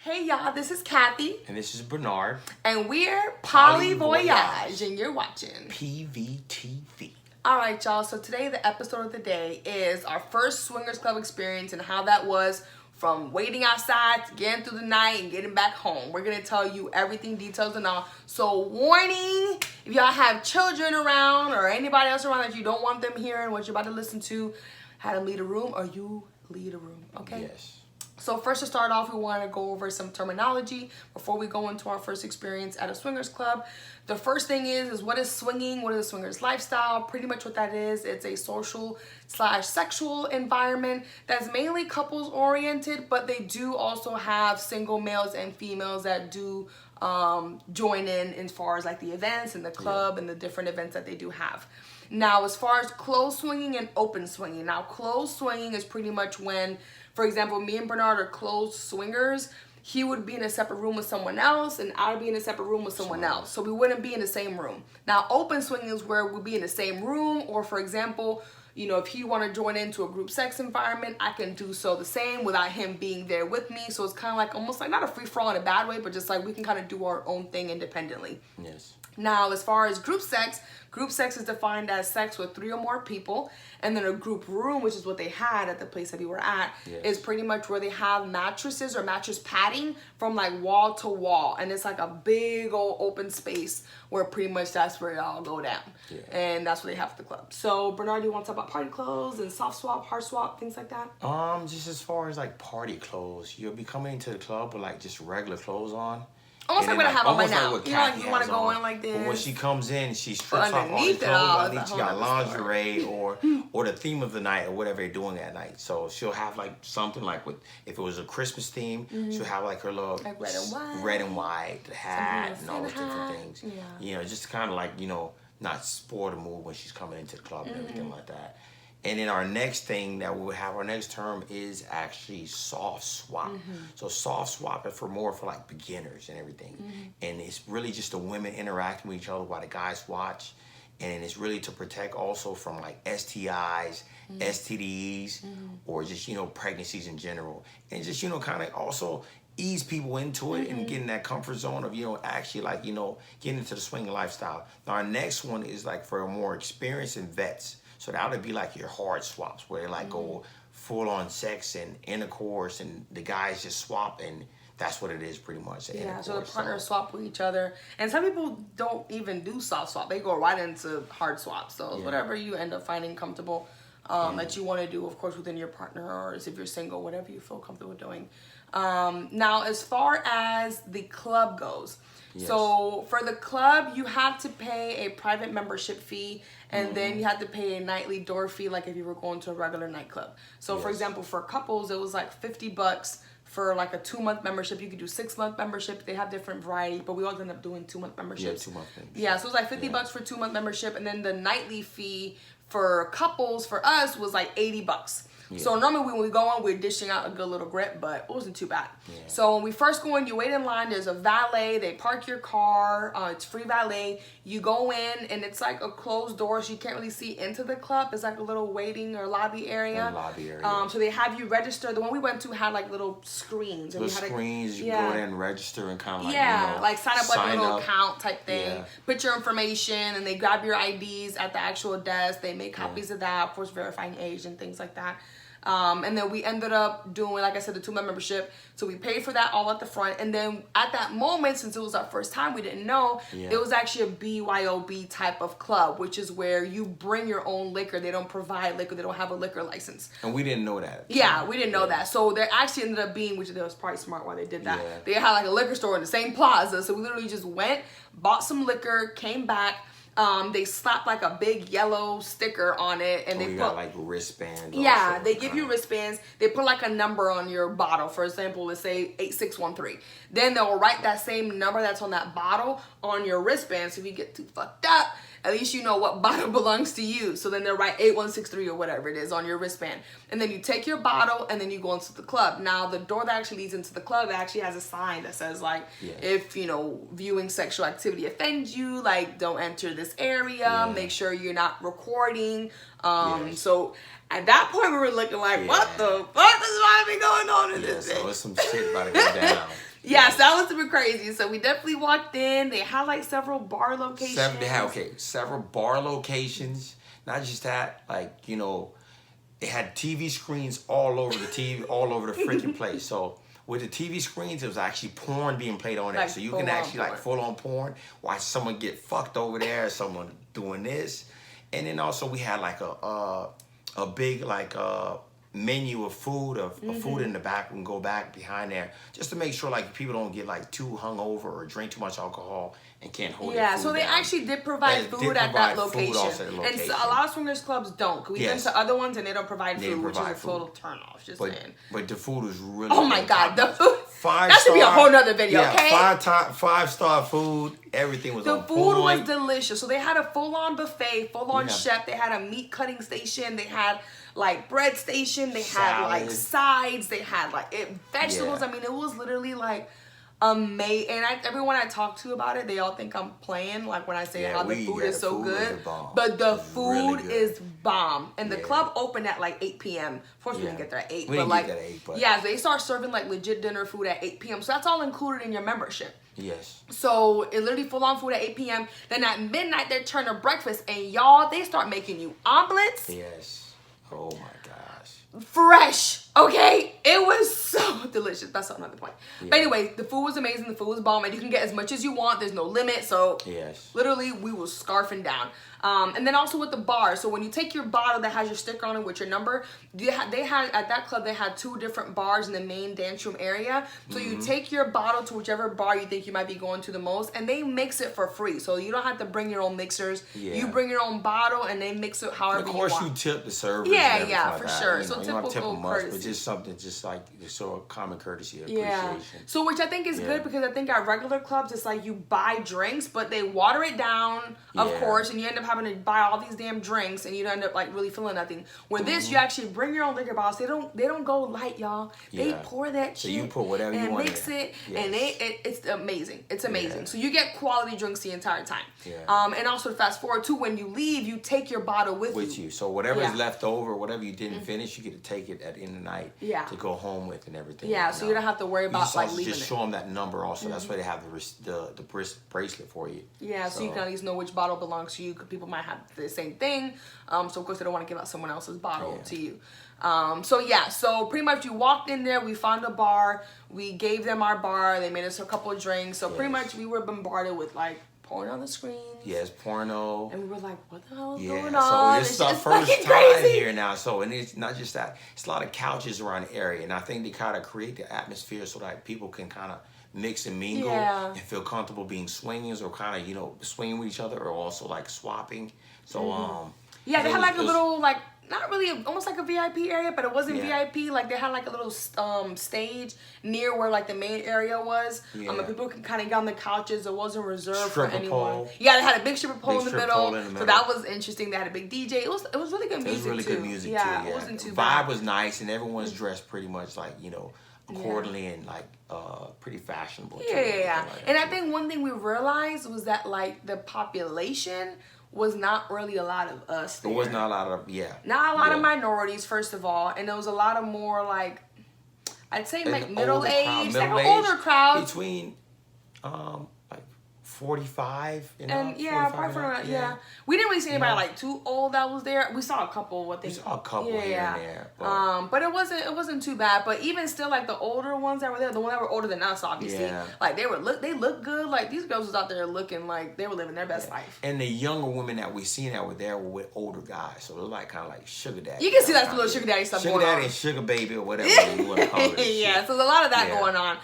Hey y'all, this is Kathy. And this is Bernard. And we're Voyage, and you're watching PVTV. Alright y'all, so today the episode of the day is our first Swingers Club experience and how that was from waiting outside to getting through the night and getting back home. We're going to tell you everything, details and all. So warning, if y'all have children around or anybody else around that you don't want them hearing what you're about to listen to, have them leave a room or you leave a room, okay? Yes. So first to start off, we want to go over some terminology before we go into our first experience at a swingers club. The first thing is what is swinging? What is a swingers lifestyle? Pretty much what that is, it's a social/sexual environment that's mainly couples oriented, but they do also have single males and females that do join in as far as like the events and the club and the different events that they do have. Now, as far as closed swinging and open swinging. Now, closed swinging is pretty much when, for example, me and Bernard are closed swingers. He would be in a separate room with someone else, and I would be in a separate room with someone else. So we wouldn't be in the same room. Now, open swinging is where we'd be in the same room, or for example, you know, if he want to join into a group sex environment, I can do so the same without him being there with me. So it's kind of like almost like not a free-for-all in a bad way, but just like we can kind of do our own thing independently. Yes. Now, as far as group sex is defined as sex with 3 or more people. And then a group room, which is what they had at the place that we were at, is pretty much where they have mattresses or mattress padding from like wall to wall. And it's like a big old open space where pretty much that's where it all go down. Yeah. And that's what they have at the club. So, Bernard, do you want to talk about party clothes and soft swap, hard swap, things like that? Just as far as like party clothes, you'll be coming into the club with like just regular clothes on. Almost like what I have on right now. Like you know, like you want to go in like this. But when she comes in, she strips off all the clothes. I think she got lingerie or the theme of the night or whatever they're doing that night. So she'll have like something like with, if it was a Christmas theme, she'll have like her little like red and white, the hat and all those different things. Yeah. You know, just kind of like, you know, not spoil the mood when she's coming into the club and everything like that. And then our next thing that we would have, our next term is actually soft swap. So soft swap is for more for like beginners and everything. And it's really just the women interacting with each other while the guys watch. And it's really to protect also from like STIs, STDs, or just, you know, pregnancies in general. And just, you know, kind of also ease people into it and getting that comfort zone of, you know, actually like, you know, getting into the swinging lifestyle. Now our next one is like for more experienced and vets. So that would be like your hard swaps where they like go full on sex and intercourse and the guys just swap and that's what it is pretty much. Yeah, so the partners swap with each other. And some people don't even do soft swap. They go right into hard swap. So whatever you end up finding comfortable that you want to do, of course, within your partner or if you're single, whatever you feel comfortable doing. Now, as far as the club goes, so for the club, you have to pay a private membership fee, and then you have to pay a nightly door fee, like if you were going to a regular nightclub. So for example, for couples, it was like $50 for like a 2-month membership. You could do 6-month membership. They have different variety, but we all end up doing 2-month memberships. Yeah, 2-month membership. Yeah, so it was like $50 for 2-month membership, and then the nightly fee for couples for us was like $80. So normally when we go on, we're dishing out a good little grip, but it wasn't too bad. So when we first go in, you wait in line, there's a valet, they park your car, it's free valet. You go in and it's like a closed door, so you can't really see into the club. It's like a little waiting or lobby area. So they have you register. The one we went to had like little screens. You go there and register and kind of like, you know, like sign up like a little account type thing. Put your information and they grab your IDs at the actual desk. They make copies of that, of course, verifying age and things like that. And then we ended up doing, like I said, the 2-month membership. So we paid for that all at the front. And then at that moment, since it was our first time, we didn't know, it was actually a BYOB type of club, which is where you bring your own liquor. They don't provide liquor. They don't have a liquor license. And we didn't know that. Yeah, we didn't know that. So there actually ended up being, which was probably smart why they did that. They had like a liquor store in the same plaza. So we literally just went, bought some liquor, came back. They slapped like a big yellow sticker on it, and they put got like wristbands. Yeah, they give you wristbands. They put like a number on your bottle. For example, let's say 8613. Then they'll write that same number that's on that bottle on your wristband. So if you get too fucked up, at least you know what bottle belongs to you. So then they'll write 8163 or whatever it is on your wristband. And then you take your bottle and then you go into the club. Now, the door that actually leads into the club actually has a sign that says like, if, you know, viewing sexual activity offends you, like don't enter this area, make sure you're not recording. So at that point we were looking like, what the fuck is going on in this thing? So it's some shit about to go down. Yeah, so that was super crazy. So we definitely walked in. They had like several bar locations. Several bar locations. Not just that, like, you know, it had TV screens all over the freaking place. So with the TV screens, it was actually porn being played on there. Like so you can actually like full on porn, watch someone get fucked over there, someone doing this. And then also we had like a big like menu of food food in the back. We can go back behind there just to make sure like people don't get like too hungover or drink too much alcohol and can't hold their food so they down. actually did provide food at that location. And so a lot of swingers clubs don't. We've been to other ones and they don't provide food, which is a total turn off. Just saying. But the food was really Oh my God, the food. That should be a whole nother video, okay? 5-star food. Everything was on point. The food was delicious. So they had a full-on buffet, full-on chef. They had a meat cutting station. They had like bread station. They had like sides. They had like vegetables. I mean, it was literally like amazing. And everyone I talk to about it, they all think I'm playing. Like when I say how the food is so good, but the food is bomb. And the club opened at like 8 p.m. Of course, we didn't get there at 8. They start serving like legit dinner food at 8 p.m. So that's all included in your membership. Yes. So it literally full on food at 8 p.m. Then at midnight they turn to breakfast, and y'all, they start making you omelets. Yes. Oh my gosh. Fresh. Okay, it was so delicious. That's another point. But anyway, the food was amazing. The food was bomb, and you can get as much as you want. There's no limit. So literally, we was scarfing down. And then also with the bar. So when you take your bottle that has your sticker on it with your number, they had at that club they had 2 different bars in the main dance room area. So you take your bottle to whichever bar you think you might be going to the most, and they mix it for free. So you don't have to bring your own mixers. You bring your own bottle, and they mix it however you want. Of course, you tip the servers. For sure. So you don't tip them much, courtesy. but just something just like sort of common courtesy, appreciation. So which I think is good, because I think at regular clubs it's like you buy drinks, but they water it down, of course, and you end up having to buy all these damn drinks, and you end up like really feeling nothing. With this, you actually bring your own liquor bottles. They don't go light, y'all. They pour that shit. So you put whatever you want mix it, and it's amazing. It's amazing. So you get quality drinks the entire time. And also to fast forward too, when you leave, you take your bottle with you. So whatever is left over, whatever you didn't finish, you get to take it at the end of the night to go home with and everything. So you don't have to worry about like leaving just show them that number also. That's why they have the bracelet for you. So you can at least know which bottle belongs to you, because people might have the same thing. So of course they don't want to give out someone else's bottle to you. So pretty much you walked in there, we found a bar, we gave them our bar, they made us a couple of drinks. So pretty much we were bombarded with like porn on the screen. Yes, porno. And we were like, what the hell is going So on? this is our first time here now. So, and it's not just that. It's a lot of couches around the area. And I think they kind of create the atmosphere so that people can kind of mix and mingle and feel comfortable being swingers, or kind of, you know, swinging with each other, or also like swapping. So, they had like a little like, not really, almost like a VIP area, but it wasn't VIP. Like they had like a little stage near where like the main area was. And people can kind of get on the couches. It wasn't reserved for anyone. Pole. They had a big stripper pole in the middle. So that was interesting. They had a big DJ. It was really good music. It was really good music too. It wasn't too bad. Vibe was nice, and everyone's dressed pretty much like, you know, accordingly and like pretty fashionable. And I think one thing we realized was that like the population was not really a lot of us there. There was not a lot of, not a lot of minorities, first of all, and there was a lot of more like, I'd say like middle-aged, like an older crowd. Between, like 45 and probably we didn't really see anybody like too old that was there. We saw a couple. We saw a couple here and there, but it wasn't too bad. But even still, like the older ones that were there, the ones that were older than us, obviously, like they looked good. Like these girls was out there looking like they were living their best life. And the younger women that we seen that were there were with older guys, so it was like kind of like sugar daddy. You can see that little sugar daddy stuff going on. Sugar daddy and sugar baby or whatever you want to call it. So there's a lot of that going on.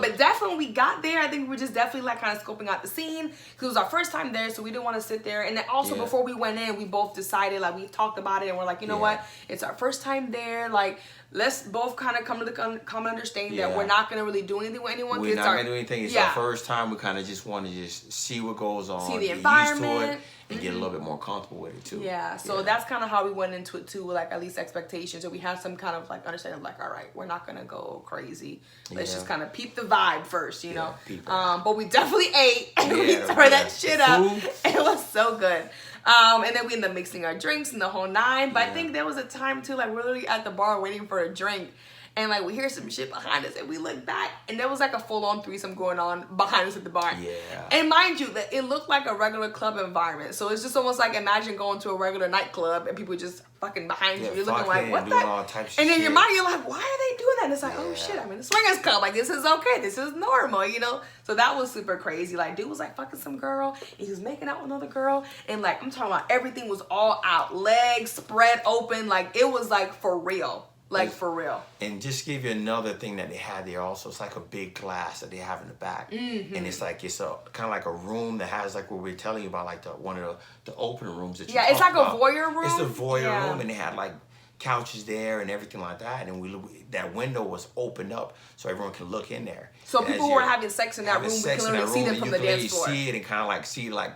But definitely when we got there, I think we were just definitely like kind of scoping out the scene, because it was our first time there, so we didn't want to sit there. And then also before we went in, we both decided, like we talked about it, and we're like, you know what, it's our first time there, like let's both kind of come to the common understanding that we're not going to really do anything with anyone. We're not going to do anything. It's our first time. We kind of just want to just see what goes on, see the environment, used to it, and get a little bit more comfortable with it too. So that's kind of how we went into it too, with like at least expectations. So we had some kind of like understanding of like, all right, we're not going to go crazy. Let's just kind of peep the vibe first, you know. But we definitely ate, and we tore that shit up. It was so good. And then we ended up mixing our drinks and the whole nine. But I think there was a time too, like we're literally at the bar waiting for a drink. and like we hear some shit behind us, and we look back, and there was like a full-on threesome going on behind us at the bar. Yeah. And mind you, that it looked like a regular club environment, so it's just almost like imagine going to a regular nightclub and people just fucking behind you. You're looking like, what the? And in your mind, you're like, why are they doing that? And it's like, oh shit, I'm in a swingers club. Like, this is okay. This is normal, you know? So that was super crazy. Like, dude was like fucking some girl, and he was making out with another girl, and like, I'm talking about everything was all out. Legs spread open. Like, it was like for real. Like, for real. And just give you another thing that they had there also. It's like a big glass that they have in the back. Mm-hmm. And it's like, it's a kind of like a room that has like what we're telling you about, like one of the open rooms that you it's like about. A voyeur room. It's a voyeur room, and they had like couches there and everything like that. And that window was opened up so everyone can look in there. So people who were having sex in that room, we can literally see them from the dance floor. You see it and kind of like see like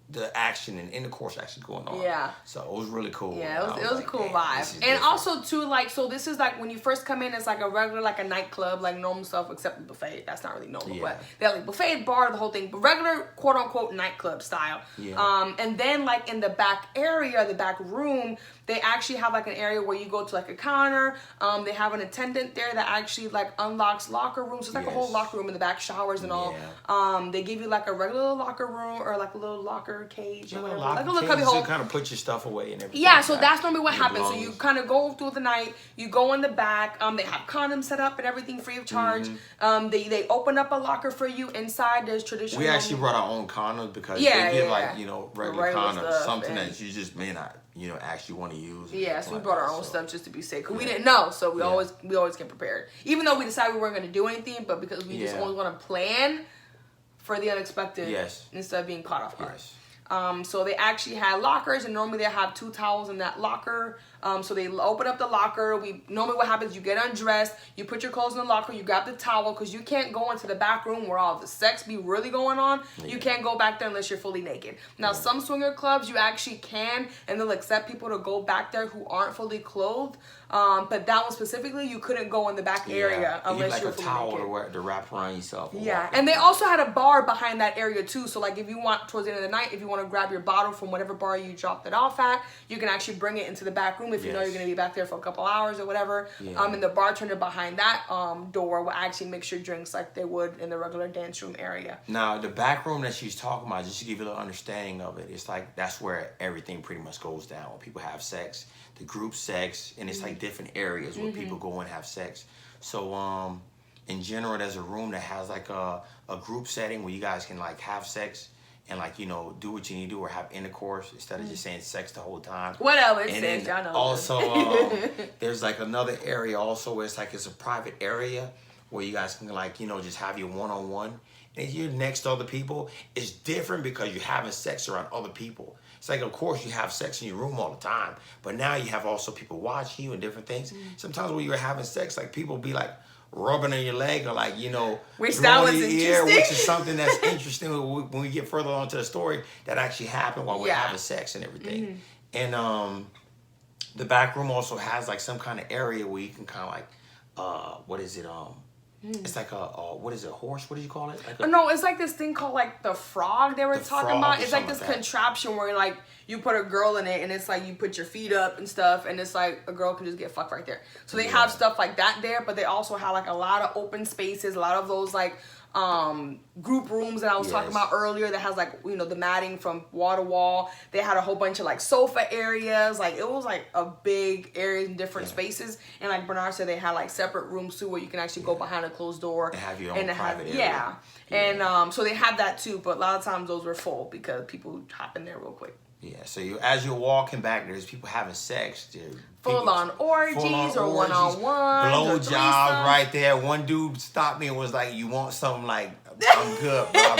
the action and intercourse actually going on. Yeah. So it was really cool. Yeah, it was a cool vibe. And also too, like, so this is like when you first come in, it's like a regular, like a nightclub, like normal stuff except the buffet. That's not really normal, but they're like buffet, bar, the whole thing, but regular quote unquote nightclub style. Yeah. And then like in the back area, the back room, they actually have like an area where you go to like a counter. They have an attendant there that actually like unlocks locker rooms. So it's like a whole locker room in the back, showers and all. They give you like a regular locker room or like a little locker cage or whatever. Like a little cubby hole. To kind of put your stuff away and everything. Yeah, so that's normally what happens. So you kind of go through the night, you go in the back. They have condoms set up and everything free of charge. They open up a locker for you inside. There's traditional. We actually brought our own condoms because they give like, you know, regular condoms, something that you just may not, you know, actually want to use. Yeah, so we brought our own stuff just to be safe. Cause we didn't know, so we always get prepared. Even though we decided we weren't going to do anything, but because we just always want to plan for the unexpected instead of being caught off guard. So they actually had lockers, and normally they have 2 towels in that locker. So they open up the locker. Normally what happens, you get undressed, you put your clothes in the locker, you grab the towel, because you can't go into the back room where all the sex be really going on. You can't go back there unless you're fully naked. Now some swinger clubs you actually can, and they'll accept people to go back there who aren't fully clothed. But that one specifically, you couldn't go in the back area unless you're fully naked. A towel to wrap around yourself. Yeah, and they also had a bar behind that area too. So like if you want, towards the end of the night, if you want to grab your bottle from whatever bar you dropped it off at, you can actually bring it into the back room if you know you're going to be back there for a couple hours or whatever. And the bartender behind that door will actually mix your drinks like they would in the regular dance room area. Now the back room that she's talking about, just to give you a little understanding of it, it's like that's where everything pretty much goes down. When people have sex, the group sex, and it's like different areas where people go and have sex. So in general, there's a room that has like a group setting where you guys can like have sex and like, you know, do what you need to do or have intercourse instead of just saying sex the whole time. Whatever it says, y'all know. Also, there's like another area also where it's like it's a private area where you guys can like, you know, just have your one-on-one. And you're next to other people. It's different because you're having sex around other people. It's like, of course, you have sex in your room all the time, but now you have also people watching you and different things. Sometimes when you're having sex, like people be like rubbing on your leg or like, you know, which that was interesting. Which is something that's interesting when we get further on to the story that actually happened while we're having sex and everything. And the back room also has like some kind of area where you can kind of like, what is it? It's like what is it, horse? What do you call it? Like no, it's like this thing called like the frog they were talking about. It's like this contraption where like you put a girl in it and it's like you put your feet up and stuff and it's like a girl can just get fucked right there. So they have stuff like that there, but they also have like a lot of open spaces, a lot of those like group rooms that I was talking about earlier that has like, you know, the matting from wall to wall. They had a whole bunch of like sofa areas. Like it was like a big area in different spaces. And like Bernard said, they had like separate rooms too where you can actually go behind a closed door and have your own private area. And so they had that too, but a lot of times those were full because people hop in there real quick. Yeah, so as you're walking back, there's people having sex. Full on orgies or one-on-one. Blow jobs right there. One dude stopped me and was like, you want something? Like, I'm good, bro.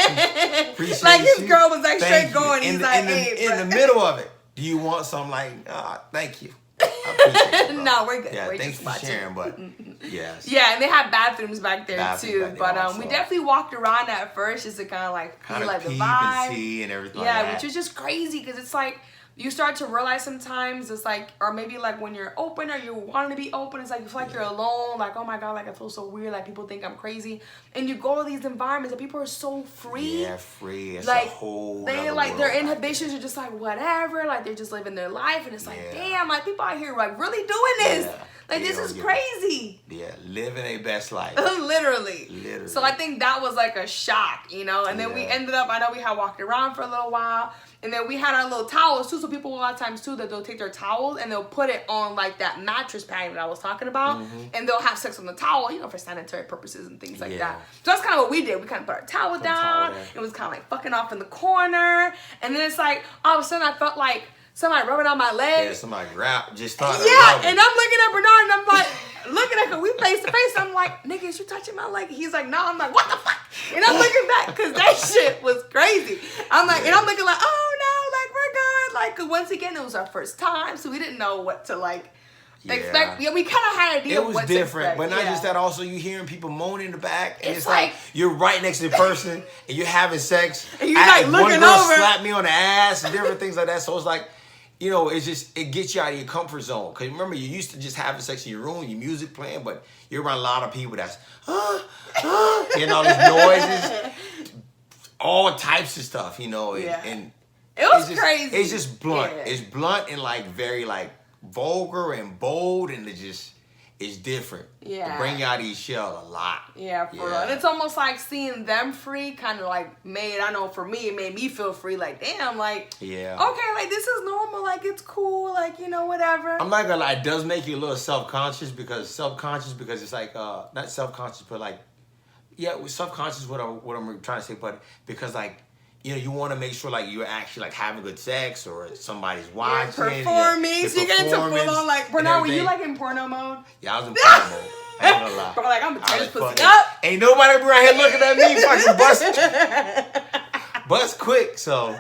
Appreciate like his you. girl was like Thank straight going. You. He's like, hey, in the middle of it, do you want something? Like, thank you. I appreciate it, no, we're good. Yeah, we're thanks for sharing, but yes. Yeah, and they have bathrooms back there too. But we definitely walked around at first just to kind of like feel like the vibe and see and everything. Yeah, like that. which is just crazy because it's like you start to realize sometimes it's like, or maybe like when you're open or you're wanting to be open, it's like you feel like you're alone. Like, oh my God, like I feel so weird. Like people think I'm crazy. And you go to these environments and people are so free. Yeah, free. It's like, a whole they like their inhibitions are just like whatever. Like they're just living their life. And it's like, damn, like people out here like really doing this. Yeah. Like, this is crazy. Yeah, living a best life. Literally. Literally. So I think that was like a shock, you know? And then we ended up, I know we had walked around for a little while. And then we had our little towels too. So people a lot of times too, that they'll take their towels and they'll put it on like that mattress pad that I was talking about. And they'll have sex on the towel, you know, for sanitary purposes and things like that. So that's kind of what we did. We kind of put our towel down. It was kind of like fucking off in the corner. And then it's like, all of a sudden I felt like somebody rubbing on my leg. Yeah, somebody just started. Yeah, and I'm looking at Bernard and I'm like, looking at him, we face to face. I'm like, nigga, is you touching my leg? He's like, no. I'm like, what the fuck? And I'm looking back because that shit was crazy. I'm like, and I'm looking like, oh no, like we're good. Like, cause once again, it was our first time, so we didn't know what to like expect. Yeah, we kind of had an idea. It was what different, but not just that. Also, you hearing people moaning in the back, and it's like you're right next to the person, and you're having sex. And you're like looking one girl over, slap me on the ass, and different things like that. So it's like, you know, it's just, it gets you out of your comfort zone. Because remember, you used to just having sex in your room, your music playing, but you're around a lot of people that's, and all these noises, all types of stuff, you know. And it was crazy. It's just blunt. Yeah. It's blunt and like very like vulgar and bold, and it's different. Yeah. To bring you out of your shell a lot. Yeah, for real. And it's almost like seeing them free kind of like I know for me, it made me feel free. Like, damn, like, okay, like this is normal. Like, it's cool. Like, you know, whatever. I'm not gonna lie, it does make you a little self-conscious because it's like, not self-conscious, but like, self-conscious what I'm trying to say, but because like, you know, you want to make sure like you're actually like having good sex or somebody's watching. Performing. So you get into full on like, Bernard, were you like in porno mode? Yeah, I was in porno mode. I ain't gonna lie. But like, I'm gonna tear this pussy up. Ain't nobody around here looking at me fucking bust quick. So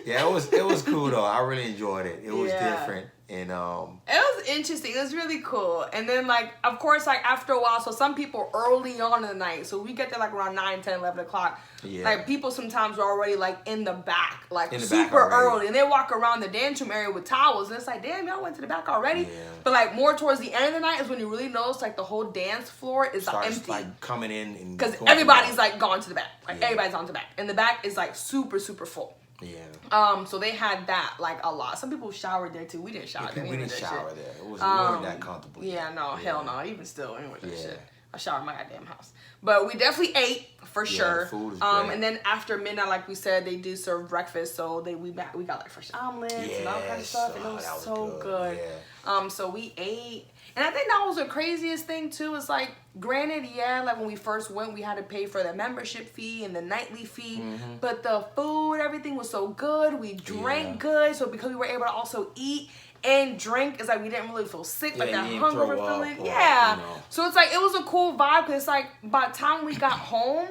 yeah, it was cool though. I really enjoyed it. It was different. And it was interesting. It was really cool. And then like, of course, like after a while, so some people early on in the night, so we get there like around 9, 10, 11 o'clock. Yeah. Like people sometimes are already like in the back, like super early. And they walk around the dance room area with towels. And it's like, damn, y'all went to the back already? Yeah. But like more towards the end of the night is when you really notice like the whole dance floor is empty. Like coming in. Because everybody's like gone to the back. Like everybody's on to the back. And the back is like super, super full. Yeah. So they had that like a lot. Some people showered there too. We didn't shower there. We didn't shower there. It wasn't that comfortable. Yeah, no, hell no. Even still, anyway, that shit. I showered in my goddamn house. But we definitely ate for sure. The food was great. And then after midnight, like we said, they do serve breakfast. So we got like fresh omelets and all kind of stuff. And it was so good. Yeah. So we ate. And I think that was the craziest thing too. Is like, granted, like when we first went, we had to pay for the membership fee and the nightly fee. But the food, everything was so good. We drank good. So because we were able to also eat and drink, it's like we didn't really feel sick, like that hungover feeling. You know. So it's like, it was a cool vibe because it's like by the time we got home,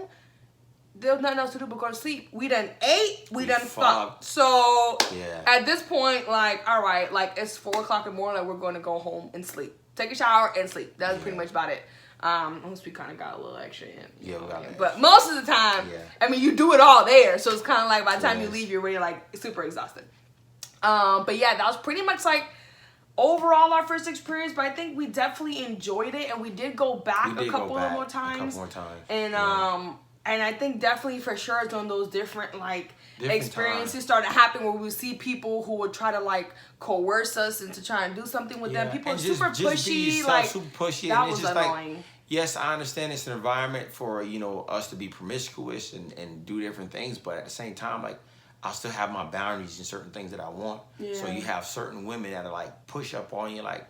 there was nothing else to do but go to sleep. We done ate, we done fucked. So at this point, like, all right, like it's 4 o'clock in the morning, like we're going to go home and sleep. Take a shower and sleep. That was pretty much about it. Unless we kind of got a little extra in. Yeah, we got but most of the time, I mean, you do it all there. So it's kind of like by the time you leave, you're really like super exhausted. But yeah, that was pretty much like overall our first experience. But I think we definitely enjoyed it. And we did go back a couple more times. And and I think definitely for sure it's one of those different like experiences started happening where we would see people who would try to like coerce us into trying to do something with them. People are super pushy, like super pushy. That and was it's just annoying. Like, yes, I understand it's an environment for, you know, us to be promiscuous and do different things, but at the same time, like, I still have my boundaries and certain things that I want. So you have certain women that are like push up on you, like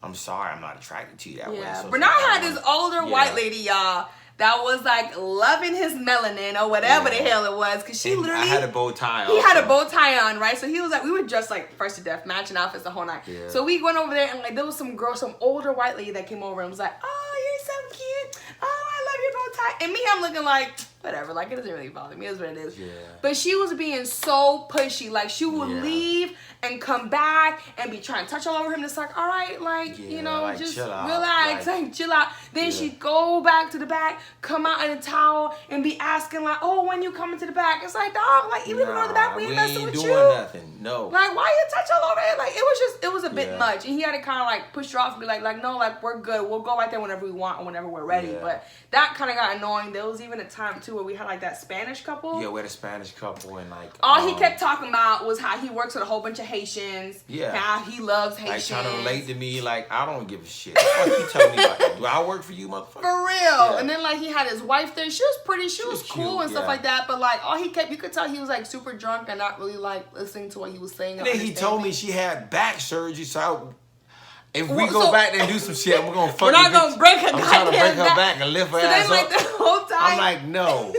I'm sorry, I'm not attracted to you that way. So Bernard had this older white lady, y'all, that was like loving his melanin or whatever the hell it was, because she literally, I had a bow tie on. He had a bow tie on, right? So he was like, we were just like fresh to death, matching outfits the whole night. So we went over there and like there was some older white lady that came over and was like, oh, you're so cute. Oh, I love your bow tie. And me, I'm looking like, whatever, like it doesn't really bother me, it's what it is. But she was being so pushy, like she would leave and come back and be trying to touch all over him. It's like, all right, like, you know, like, just relax, like chill out. Then she'd go back to the back, come out in a towel and be asking like, oh, when you coming to the back? It's like, dog, like, even go to the back, we ain't messing with you. Nothing. No. Like, why you touch all over it? Like, it was a bit much. And he had to kind of like push her off and be like, no, like, we're good. We'll go right there whenever we want and whenever we're ready. But that kind of got annoying. There was even a time too too, where we had like that Spanish couple. Yeah, we had a Spanish couple and like all he kept talking about was how he works with a whole bunch of Haitians. Yeah. How he loves Haitians. Like trying to relate to me, like I don't give a shit. What you telling me about that? Do I work for you, motherfucker? For real. Yeah. And then like he had his wife there. She was pretty. She was cool cute, and stuff like that. But like all he kept, you could tell he was like super drunk and not really like listening to what he was saying. And then he told me she had back surgery, so if we go back there and do some shit, we're gonna fuck. We're not gonna break her. I'm trying to break her back and lift her ass like, up. the whole time, I'm like, no.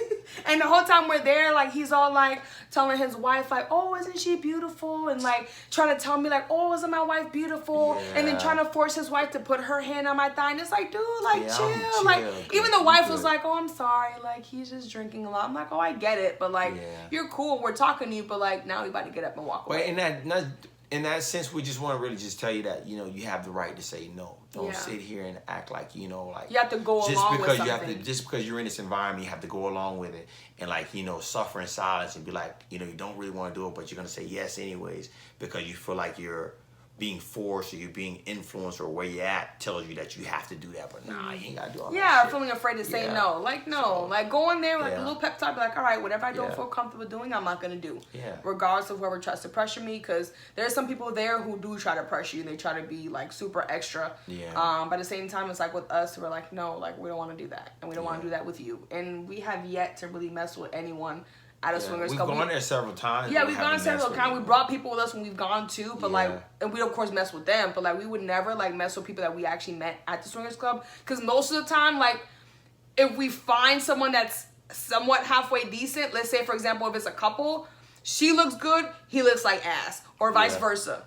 And the whole time we're there, like he's all like telling his wife, like, "Oh, isn't she beautiful?" And like trying to tell me, like, "Oh, isn't my wife beautiful?" Yeah. And then trying to force his wife to put her hand on my thigh. And it's like, dude, like chill. Like even the wife was like, "Oh, I'm sorry. Like he's just drinking a lot." I'm like, "Oh, I get it, but like you're cool. We're talking to you, but like now we about to get up and walk away." But in that sense, we just want to really just tell you that, you know, you have the right to say no. Don't sit here and act like, you know, like you have to go along with something. Just because you're in this environment, you have to go along with it and like, you know, suffer in silence and be like, you know, you don't really want to do it, but you're gonna say yes anyways because you feel like you're being forced or you're being influenced or where you're at tells you that you have to do that, but nah, you ain't gotta do all that shit. Yeah, feeling afraid to say no. Like no, so, like go in there with like a little pep talk, be like, all right, whatever I don't feel comfortable doing, I'm not gonna do. Yeah. Regardless of whoever tries to pressure me, because there's some people there who do try to pressure you and they try to be like super extra. Yeah. But at the same time, it's like with us, we're like, no, like we don't want to do that, and we don't want to do that with you, and we have yet to really mess with anyone at a swingers club. We've gone there several times. Yeah, we've gone several times. We brought people with us when we've gone too, but like, and we of course mess with them, but like we would never like mess with people that we actually met at the swingers club, because most of the time, like, if we find someone that's somewhat halfway decent, let's say for example, if it's a couple, she looks good, he looks like ass, or vice versa.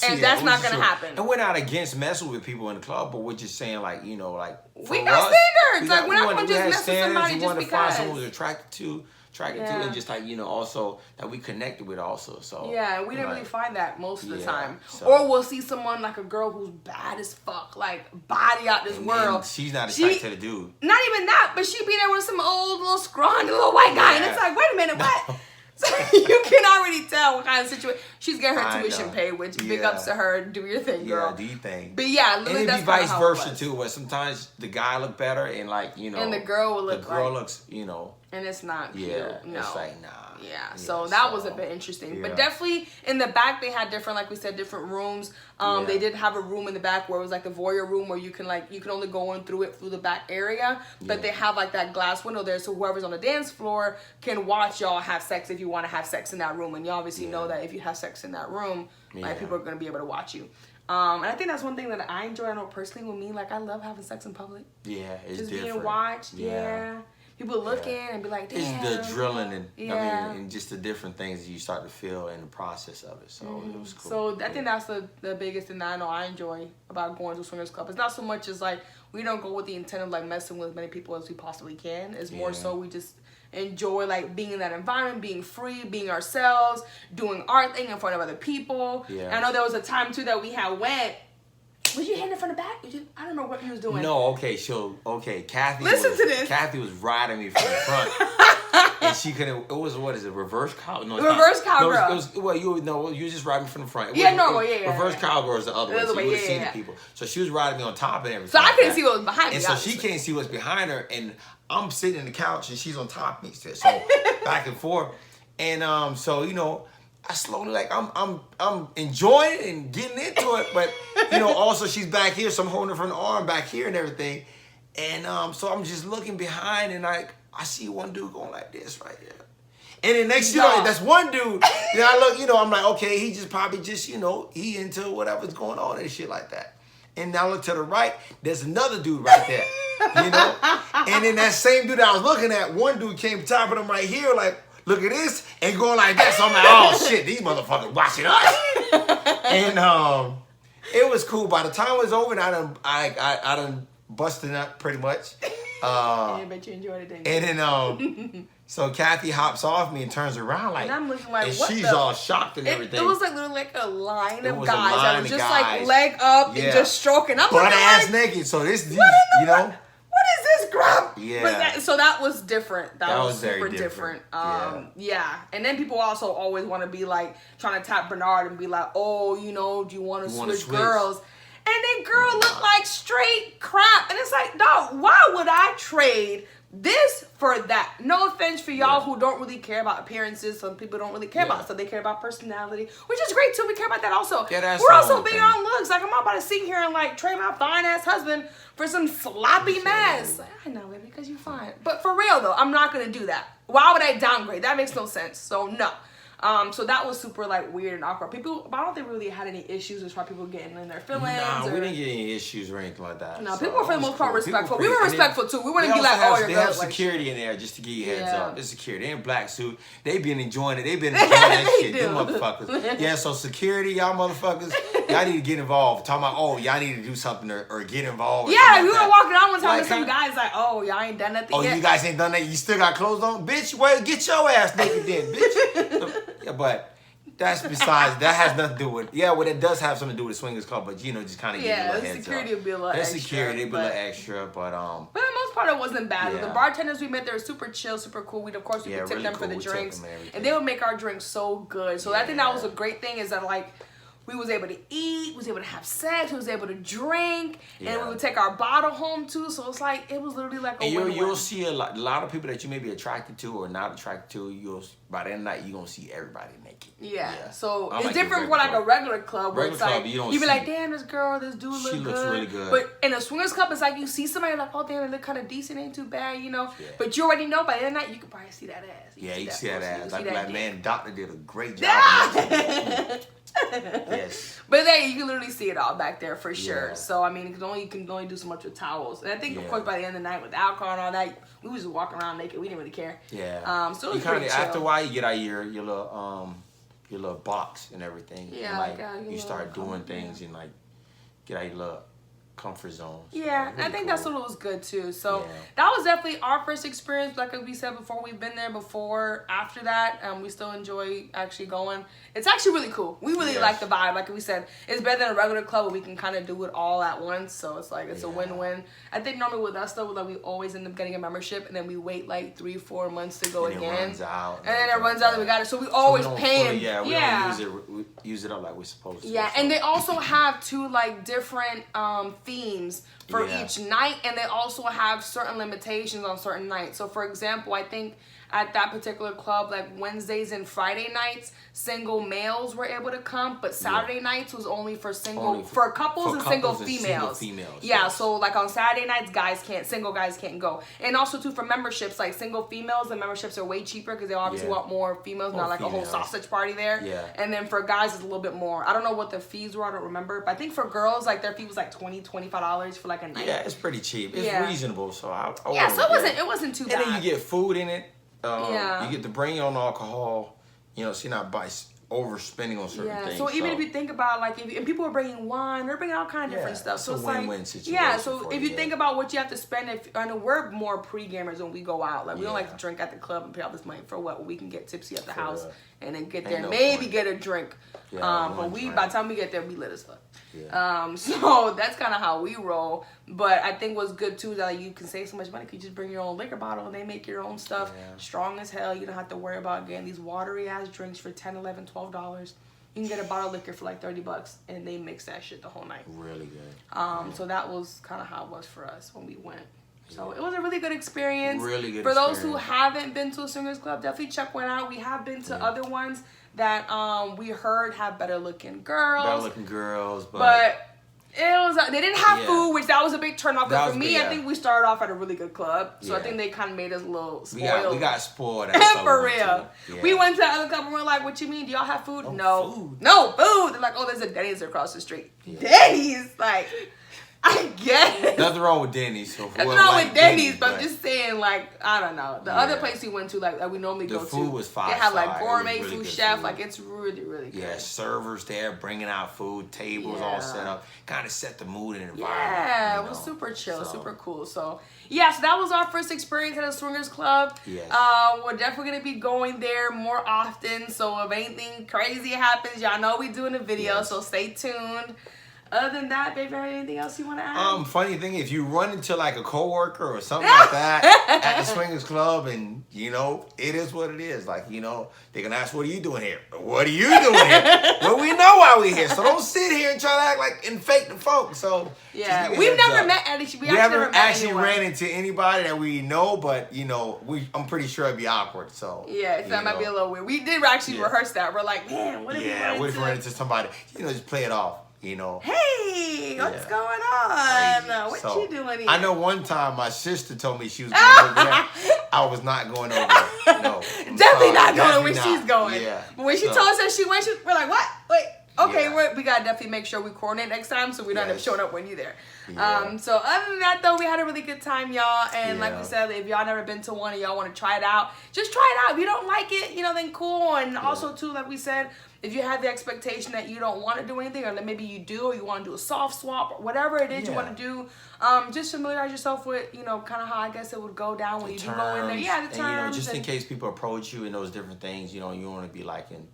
And that's not gonna happen. And we're not against messing with people in the club, but we're just saying, like, you know, like we got standards. Like we're not gonna just mess with somebody just because. Find someone who's attracted to, and just like, you know, also that we connected with also. So yeah, and we didn't really find that most of the time. So. Or we'll see someone like a girl who's bad as fuck, like body out this world. And she's not attracted to the dude. Not even that, but she be there with some old little scrawny little white guy, and it's like, wait a minute, what? So you can already tell what kind of situation. She's getting her tuition paid, which big ups to her. Do your thing, girl. Yeah, do your thing. But yeah, literally, and that's be vice versa too. Where sometimes the guy look better, and like, you know, and the girl will look. The girl looks, you know, and it's not cute. No. It's like nah. Yeah, so that was a bit interesting. But definitely in the back they had different, like we said, different rooms. They did have a room in the back where it was like the voyeur room where you can only go in through the back area. But they have like that glass window there, so whoever's on the dance floor can watch y'all have sex if you want to have sex in that room. And you obviously know that if you have sex in that room, like people are gonna be able to watch you. And I think that's one thing that I enjoy. I know personally with me, like I love having sex in public. Yeah, it's just different. Being watched. Yeah. People looking and be like, damn. It's the drilling and I mean, and just the different things you start to feel in the process of it. So it was cool. So I think that's the biggest thing that I know I enjoy about going to a swingers club. It's not so much as like we don't go with the intent of like messing with as many people as we possibly can. It's more so we just enjoy like being in that environment, being free, being ourselves, doing our thing in front of other people. Yeah. I know there was a time too that we had went. Was you hitting it from the back? I don't know what you was doing. No, okay, Kathy. Listen to this. Kathy was riding me from the front, and she couldn't. It was reverse cowgirl? No, reverse cowgirl. No, you were just riding me from the front. Reverse cowgirl is the other way. So you would have seen the people. So she was riding me on top and everything. So I couldn't see what was behind me. And so she can't see what's behind her, and I'm sitting in the couch and she's on top of me. So back and forth, and so you know. I slowly like I'm enjoying it and getting into it, but you know also she's back here, so I'm holding her from the arm back here and everything, and so I'm just looking behind and like I see one dude going like this right here, and then next you know that's one dude. Then I look, you know, I'm like okay, he just probably just you know he into whatever's going on and shit like that, and now I look to the right, there's another dude right there, you know, and then that same dude I was looking at, one dude came topping him right here like. Look at this and going like that. So I'm like, oh shit, these motherfuckers watching us. And it was cool. By the time it was over, I done busted up pretty much. I bet you enjoyed it, didn't you? And then so Kathy hops off me and turns around like, and I'm looking like, and what she's all shocked and everything. It was like literally like a line of guys that was just like leg up and just stroking. I'm butt ass like, naked. So this, you know. What is this grub? Yeah. So that was different. That was super very different. Yeah. And then people also always want to be like trying to tap Bernard and be like, oh, you know, do you want to switch girls? And then girl looked like straight crap. And it's like, dog, why would I trade this for that. No offense for y'all who don't really care about appearances. Some people don't really care about stuff. They care about personality, which is great too. We care about that also. Yeah, we're also big on looks. Like, I'm not about to sit here and like trade my fine ass husband for some sloppy mess. Like, I know, baby, because you fine. But for real though, I'm not gonna do that. Why would I downgrade? That makes no sense. So no. So that was super like weird and awkward. People, but I don't think we really had any issues as far as people getting in their feelings. No, we didn't get any issues or anything like that. No, people were for the most part respectful. We were respectful too. We wouldn't be like, oh, you're good. They have security in there just to give you heads up. There's security. They in black suit. They been enjoying it. They been enjoying that shit. Them motherfuckers. Yeah, so security, y'all motherfuckers, y'all need to get involved. Talking about, oh, y'all need to do something or get involved. Yeah, we were walking around one time with some guys like, oh, y'all ain't done nothing yet. Oh, you guys ain't done that? You still got clothes on? Bitch, well, get your ass naked then, bitch. Yeah, but that's besides, that has nothing to do with, well, it does have something to do with the swingers club, but just kind of give you a little heads up. Yeah, security would be a little extra. Security would be a little extra, but for the most part, it wasn't bad. The bartenders we met, they were super chill, super cool. Of course, we could tip them for the drinks, and they would make our drinks so good. So I think that was a great thing, is that like, we was able to eat, was able to have sex, we was able to drink, and we would take our bottle home too. So it's like, it was literally like a win-win. You'll see a lot of people that you may be attracted to or not attracted to. By the end of the night, you're gonna see everybody naked. Yeah. So it's different from like a regular club where it's like, you be like, damn, this girl, this dude look good. She looks really good. But in a swingers club, it's like you see somebody like, oh damn, they look kind of decent, ain't too bad, you know. Yeah. But you already know by the end of the night, you can probably see that ass. You can see that ass. Like man, doctor did a great job. Yes. But there, you can literally see it all back there for sure. So I mean, you can only do so much with towels. And I think, of course, by the end of the night with alcohol and all that, we was just walking around naked. We didn't really care. Yeah. So it was pretty chill. After a while, you get out your little box and everything. Yeah. And, like you start doing things and like get out your little comfort zone. So really I think that's what was good too. So that was definitely our first experience. Like we said before, we've been there before. After that, we still enjoy actually going. It's actually really cool. We really like the vibe. Like we said, it's better than a regular club where we can kind of do it all at once. So it's like, it's a win-win. I think normally with us though, like we always end up getting a membership and then we wait like 3-4 months to go again. It runs out. And then it runs out and we got it. So we always paying. We don't use it up like we're supposed to. Yeah, and they also have two like different themes for each night, and they also have certain limitations on certain nights. So for example, I think at that particular club, like Wednesdays and Friday nights, single males were able to come, but Saturday nights was only for for couples and single females. Yeah, so like on Saturday nights, single guys can't go. And also too, for memberships, like single females, the memberships are way cheaper because they obviously want more females, not like a whole sausage party there. Yeah. And then for guys, it's a little bit more. I don't know what the fees were, I don't remember, but I think for girls, like their fee was like $20-$25 for like a night. Yeah, it's pretty cheap. It's reasonable, so so it wasn't too bad. And then you get food in it. You get to bring your own alcohol, so you're not overspending on certain things. So even if you think about like, and people are bringing wine, they're bringing all kind of different stuff. So it's a win-win situation. Yeah, so if you think about what you have to spend, I know we're more pre-gamers when we go out. Like we don't like to drink at the club and pay all this money for what we can get tipsy at the house and then get there, maybe get a drink. But by the time we get there, we lit as fuck. Yeah. So that's kind of how we roll. But I think what's good too is that you can save so much money because you just bring your own liquor bottle and they make your own stuff strong as hell. You don't have to worry about getting these watery ass drinks for $10, $11, $12. You can get a bottle of liquor for like $30 and they mix that shit the whole night. Really good. So that was kind of how it was for us when we went. So it was a really good experience. Really good for those who haven't been to a swingers club, definitely check one out. We have been to other ones that we heard have better looking girls. But it was they didn't have food, which that was a big turn off. But for me, I think we started off at a really good club, so I think they kind of made us a little spoiled. We got spoiled. For real. Yeah. We went to the other club and we're like, "What you mean? Do y'all have food? No food. They're like, "Oh, there's a Denny's across the street." Yeah. Denny's, like. I guess. Nothing wrong with Denny's. So nothing wrong with Denny's, but I'm just saying, like, I don't know. The other place we went to, like we normally go to. The food was 5 They have like gourmet food chef. Like it's really, really good. Yeah, servers there bringing out food, tables all set up. Kind of set the mood and environment. Yeah, it was super chill, super cool. So yeah, so that was our first experience at a swingers club. Yes. We're definitely gonna be going there more often. So if anything crazy happens, y'all know we doing a video. So stay tuned. Other than that, baby, anything else you want to add? Funny thing, if you run into like a coworker or something like that the swingers club, and you know, it is what it is. Like, you know, they can ask, "What are you doing here?" What are you doing here? Well, we know why we're here, so don't sit here and try to act like and fake the folk. So yeah, we've never met Eddie. We haven't actually ran into anybody that we know, but you know, I'm pretty sure it'd be awkward. So yeah, that might be a little weird. We did actually rehearse that. We're like, man, what if we run into somebody? You know, just play it off. You know, hey, what's going on? What you doing here? I know one time my sister told me she was going over there. I was not going over there. No, definitely not going where she's going. Yeah. But when she told us that she went, we're like, what? Wait. Okay, we gotta definitely make sure we coordinate next time so we don't end up showing up when you're there. Yeah. So other than that though, we had a really good time, y'all. And like we said, if y'all never been to one and y'all want to try it out, just try it out. If you don't like it, you know, then cool. And also too, like we said, if you have the expectation that you don't want to do anything, or that maybe you do, or you want to do a soft swap, or whatever it is you want to do, just familiarize yourself with, you know, kind of how I guess it would go down when you do go in there. Yeah, the terms. And, you know, just in case people approach you and those different things, you know, you want to be like an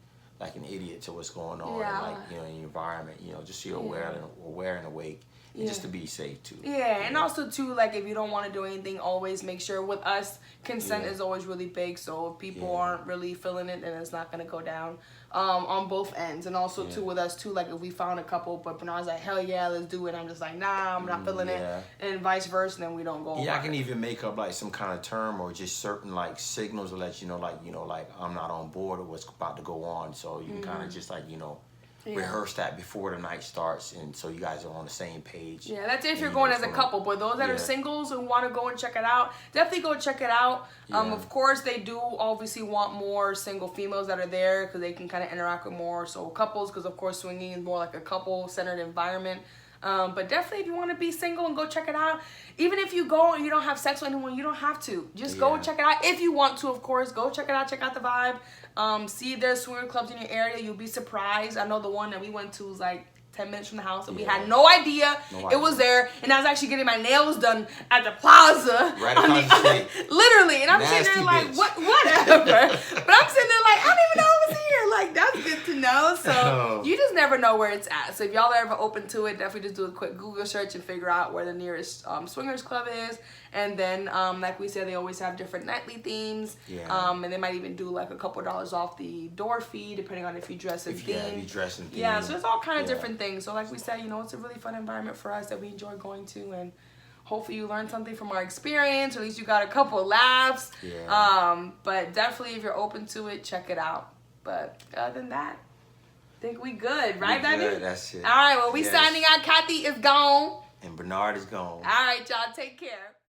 idiot to what's going on, and like, you know, in the environment, you know, just so you're aware and awake. And just to be safe too. Yeah, and also too, like if you don't want to do anything, always make sure with us, consent is always really big. So if people aren't really feeling it, then it's not gonna go down on both ends. And also too with us too, like if we found a couple, but Bernard's like, hell yeah, let's do it. I'm just like, nah, I'm not feeling it, and vice versa. Then we don't go. Yeah, I can even make up like some kind of term or just certain like signals to let you know, like I'm not on board with what's about to go on. So you can kind of just like, you know, rehearse that before the night starts, and so you guys are on the same page. Yeah, that's if you're going as a couple. But those that are singles and want to go and check it out, definitely go check it out. Of course, they do obviously want more single females that are there because they can kind of interact with more so couples. Because of course, swinging is more like a couple-centered environment. But definitely, if you want to be single and go check it out, even if you go and you don't have sex with anyone, you don't have to. Just go and check it out. If you want to, of course, go check it out. Check out the vibe. See if there's swinger clubs in your area. You'll be surprised. I know the one that we went to was like 10 minutes from the house, and we had no idea it was there. And I was actually getting my nails done at the plaza. Right across the street. Literally. And I'm sitting there like, whatever. But I'm sitting there like, I don't even know it was here. Like, that's good to know. So you just never know where it's at. So if y'all are ever open to it, definitely just do a quick Google search and figure out where the nearest swingers club is. And then, like we said, they always have different nightly themes. And they might even do like a couple $2 off the door fee, depending on if you dress in theme. Yeah, if you dress in theme. Yeah, so it's all kind of different things. So like we said, you know, it's a really fun environment for us that we enjoy going to. And hopefully you learned something from our experience, or at least you got a couple laughs. But definitely, if you're open to it, check it out. But other than that, I think we good, right, baby? Good, that's it. All right, well, we signing out. Kathy is gone. And Bernard is gone. All right, y'all, take care.